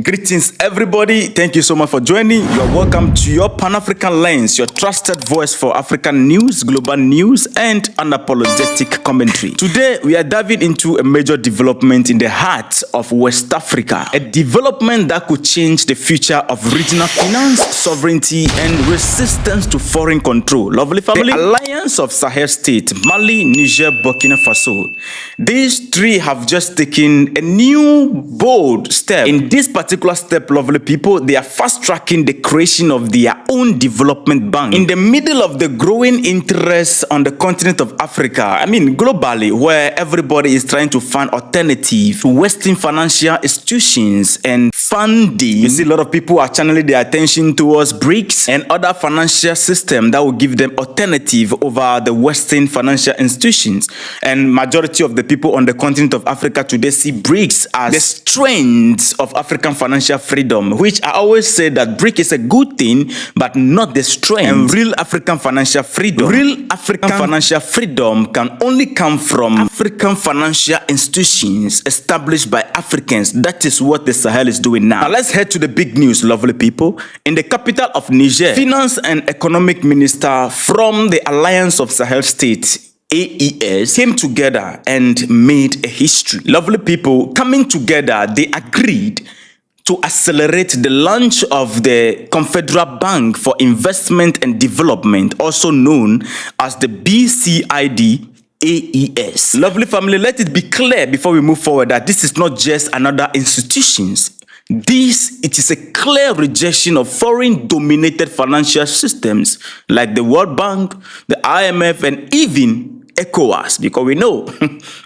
Greetings everybody, thank you so much for joining. You are welcome to your Pan-African Lens, your trusted voice for African news, global news and unapologetic commentary. Today we are diving into a major development in the heart of West Africa. A development that could change the future of regional finance, sovereignty and resistance to foreign control. Lovely family, the Alliance of Sahel States, Mali, Niger, Burkina Faso. These three have just taken a new bold step. In this particular step, lovely people, they are fast-tracking the creation of their own development bank in the middle of the growing interest on the continent of Africa. I mean, globally, where everybody is trying to find alternative to Western financial institutions and funding. You see, a lot of people are channeling their attention towards BRICS and other financial systems that will give them alternative over the Western financial institutions. And majority of the people on the continent of Africa today see BRICS as the strength of African financial freedom, which I always say that BRICS is a good thing, but not the strength. And real African financial freedom, financial freedom can only come from African financial institutions established by Africans. That is what the Sahel is doing now. Now let's head to the big news, lovely people. In the capital of Niger, Finance and Economic Minister from the Alliance of Sahel States, AES, came together and made a history. Lovely people, coming together, they agreed to accelerate the launch of the Confederal Bank for Investment and Development, also known as the BCID-AES. Lovely family, let it be clear before we move forward that this is not just another institution. It is a clear rejection of foreign-dominated financial systems like the World Bank, the IMF, and even ECOWAS, because we know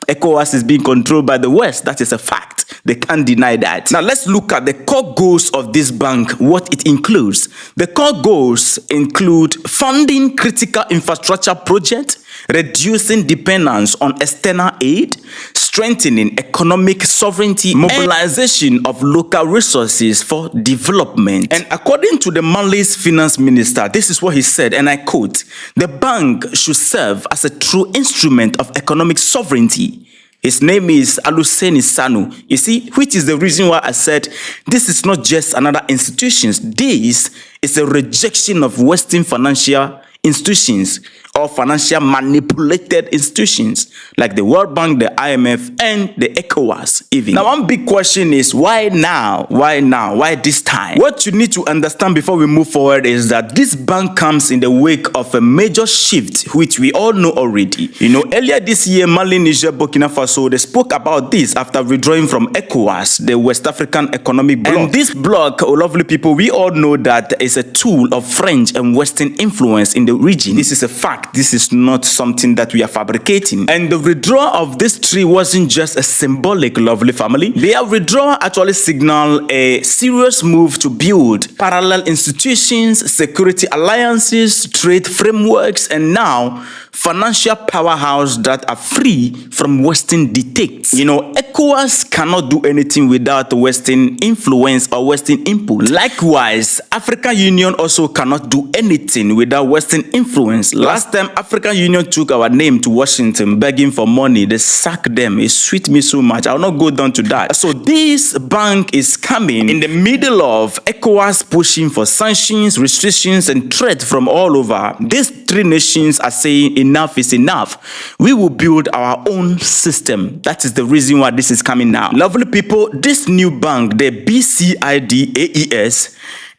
ECOWAS is being controlled by the West. That is a fact. They can't deny that. Now let's look at the core goals of this bank, what it includes. The core goals include funding critical infrastructure projects, reducing dependence on external aid, strengthening economic sovereignty, mobilization of local resources for development. And according to the Mali's finance minister, this is what he said, and I quote, "The bank should serve as a true instrument of economic sovereignty." His name is Aluseni Sanu. You see, which is the reason why I said this is not just another institution. This is a rejection of Western financial institutions or financial manipulated institutions like the World Bank, the IMF, and the ECOWAS even. Now, one big question is, why now? Why now? Why this time? What you need to understand before we move forward is that this bank comes in the wake of a major shift, which we all know already. You know, earlier this year, Mali, Niger, Burkina Faso, they spoke about this after withdrawing from ECOWAS, the West African Economic Bloc. And this bloc, oh, lovely people, we all know that is a tool of French and Western influence in the region. This is a fact. This is not something that we are fabricating. And the withdrawal of this tree wasn't just a symbolic, lovely family. Their withdrawal actually signaled a serious move to build parallel institutions, security alliances, trade frameworks, and now financial powerhouse that are free from Western dictates. You know, ECOWAS cannot do anything without Western influence or Western input. Likewise, African Union also cannot do anything without Western influence. Last time African Union took our name to Washington begging for money, they sacked them. It sweet me so much. I'll not go down to that. So this bank is coming in the middle of ECOWAS pushing for sanctions, restrictions, and threats from all over. These three nations are saying enough is enough. We will build our own system. That is the reason why this is coming now. Lovely people, this new bank, the BCID-AES,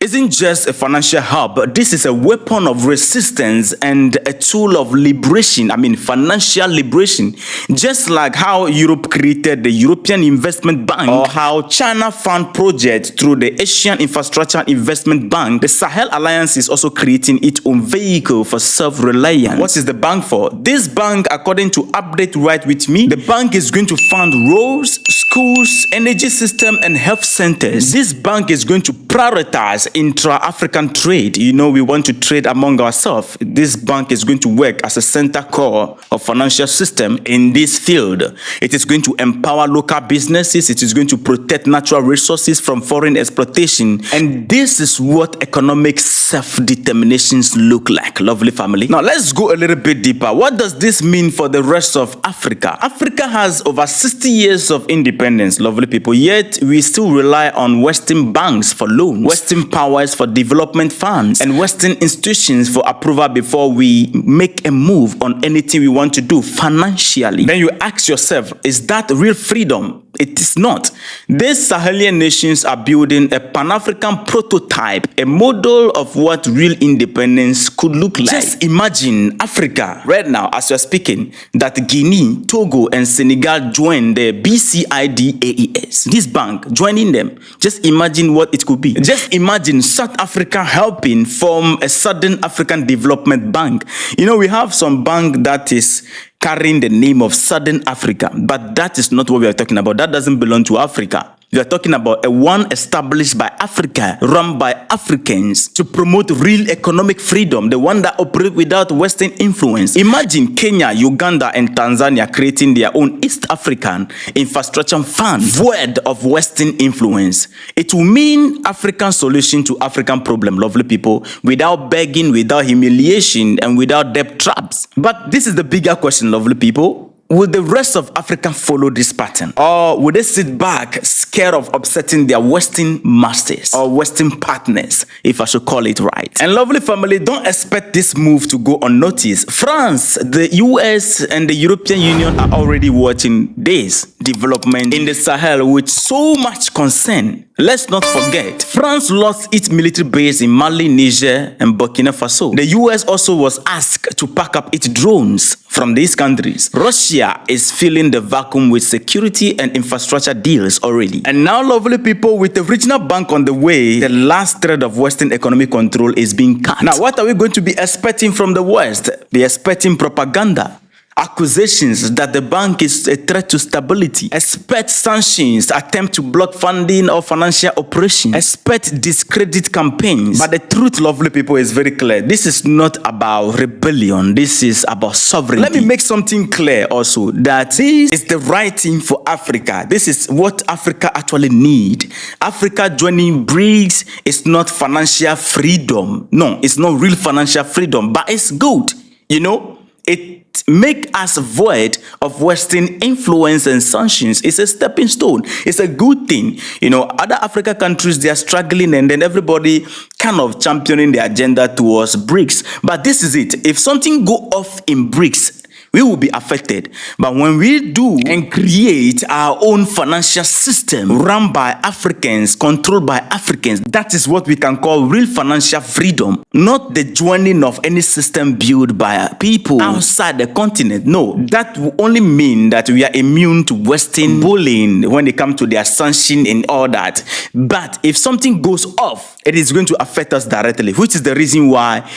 isn't just a financial hub, but this is a weapon of resistance and a tool of liberation. I mean, financial liberation. Just like how Europe created the European Investment Bank, or how China fund projects through the Asian Infrastructure Investment Bank, the Sahel Alliance is also creating its own vehicle for self-reliance. What is the bank for? This bank, according to Update Right With Me, the bank is going to fund roads, schools, energy system, and health centers. This bank is going to prioritize intra-African trade. You know, we want to trade among ourselves. This bank is going to work as a center core of financial system in this field. It is going to empower local businesses. It is going to protect natural resources from foreign exploitation. And this is what economic self-determinations look like, lovely family. Now, let's go a little bit deeper. What does this mean for the rest of Africa? Africa has over 60 years of independence, lovely people, yet we still rely on Western banks for loans, Western powers for development funds, and Western institutions for approval before we make a move on anything we want to do financially. Then you ask yourself, is that real freedom? It is not. These Sahelian nations are building a Pan-African prototype, a model of what real independence could look like. Just imagine Africa right now, as you're speaking, that Guinea, Togo, and Senegal join the BCID-AES. This bank, joining them. Just imagine what it could be. Just imagine South Africa helping form a Southern African Development Bank. You know, we have some bank that is carrying the name of Southern Africa, but that is not what we are talking about. That doesn't belong to Africa. We are talking about a one established by Africa, run by Africans to promote real economic freedom, the one that operates without Western influence. Imagine Kenya, Uganda, and Tanzania creating their own East African infrastructure fund, void of Western influence. It will mean African solution to African problem, lovely people, without begging, without humiliation, and without debt traps. But this is the bigger question, lovely people. Will the rest of Africa follow this pattern? Or will they sit back, scared of upsetting their Western masters or Western partners, if I should call it right? And lovely family, don't expect this move to go unnoticed. France, the US, and the European Union are already watching this development in the Sahel with so much concern. Let's not forget, France lost its military base in Mali, Niger, and Burkina Faso. The US also was asked to pack up its drones from these countries. Russia is filling the vacuum with security and infrastructure deals already. And now, lovely people, with the regional bank on the way, the last thread of Western economic control is being cut. Now, what are we going to be expecting from the West? Be expecting propaganda, accusations that the bank is a threat to stability, expect sanctions, attempt to block funding or financial operations, expect discredit campaigns. But the truth, lovely people, is very clear. This is not about rebellion. This is about sovereignty. Let me make something clear also, that this is the right thing for Africa. This is what Africa actually needs. Africa joining BRICS is not financial freedom. No, it's not real financial freedom, but it's good. You know, it make us void of Western influence and sanctions. It's a stepping stone. It's a good thing. You know, other African countries, they are struggling, and then everybody kind of championing the agenda towards BRICS. But this is it. If something go off in BRICS, we will be affected. But when we do and create our own financial system run by Africans, controlled by Africans, that is what we can call real financial freedom. Not the joining of any system built by people outside the continent. No, that will only mean that we are immune to Western bullying when it comes to their sanction and all that. But if something goes off, it is going to affect us directly, which is the reason why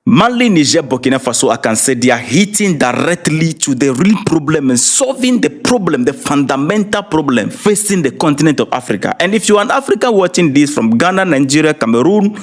Mali, Niger, Burkina Faso, I can say they are hitting directly to the real problem and solving the problem, the fundamental problem facing the continent of Africa. And if you are an African watching this from Ghana, Nigeria, Cameroon,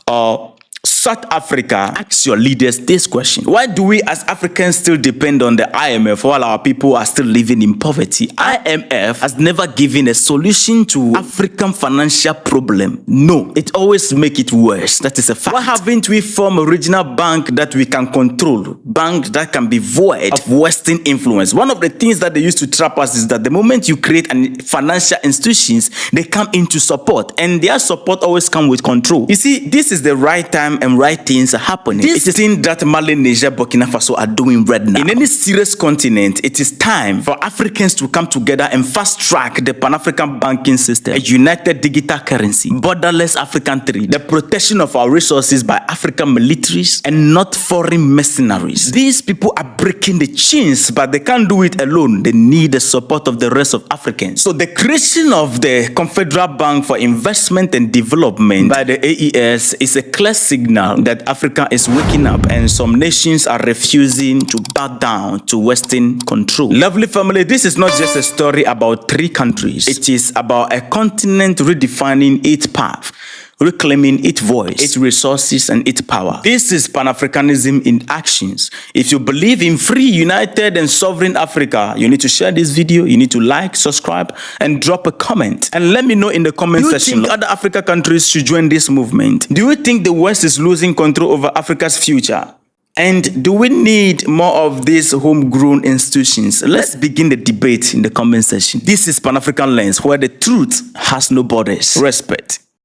or South Africa, ask your leaders this question. Why do we as Africans still depend on the IMF while our people are still living in poverty? IMF has never given a solution to African financial problem. No, it always makes it worse. That is a fact. Why haven't we formed a regional bank that we can control? Bank that can be void of Western influence. One of the things that they used to trap us is that the moment you create financial institutions, they come into support, and their support always comes with control. You see, this is the right time and right things are happening. This is the thing that Mali, Niger, Burkina Faso are doing right now. In any serious continent, it is time for Africans to come together and fast track the Pan-African banking system, a united digital currency, borderless African trade, the protection of our resources by African militaries and not foreign mercenaries. These people are breaking the chains, but they can't do it alone. They need the support of the rest of Africans. So the creation of the Confederal Bank for Investment and Development by the AES is a clear signal that Africa is waking up, and some nations are refusing to bow down to Western control. Lovely family, this is not just a story about 3 countries. It is about a continent redefining its path. reclaiming its voice, its resources, and its power. This is Pan-Africanism in actions. If you believe in free, united, and sovereign Africa, you need to share this video, you need to like, subscribe, and drop a comment. And let me know in the comment section, do you think other African countries should join this movement? Do you think the West is losing control over Africa's future? And do we need more of these homegrown institutions? Let's begin the debate in the comment section. This is Pan-African Lens, where the truth has no borders. Respect.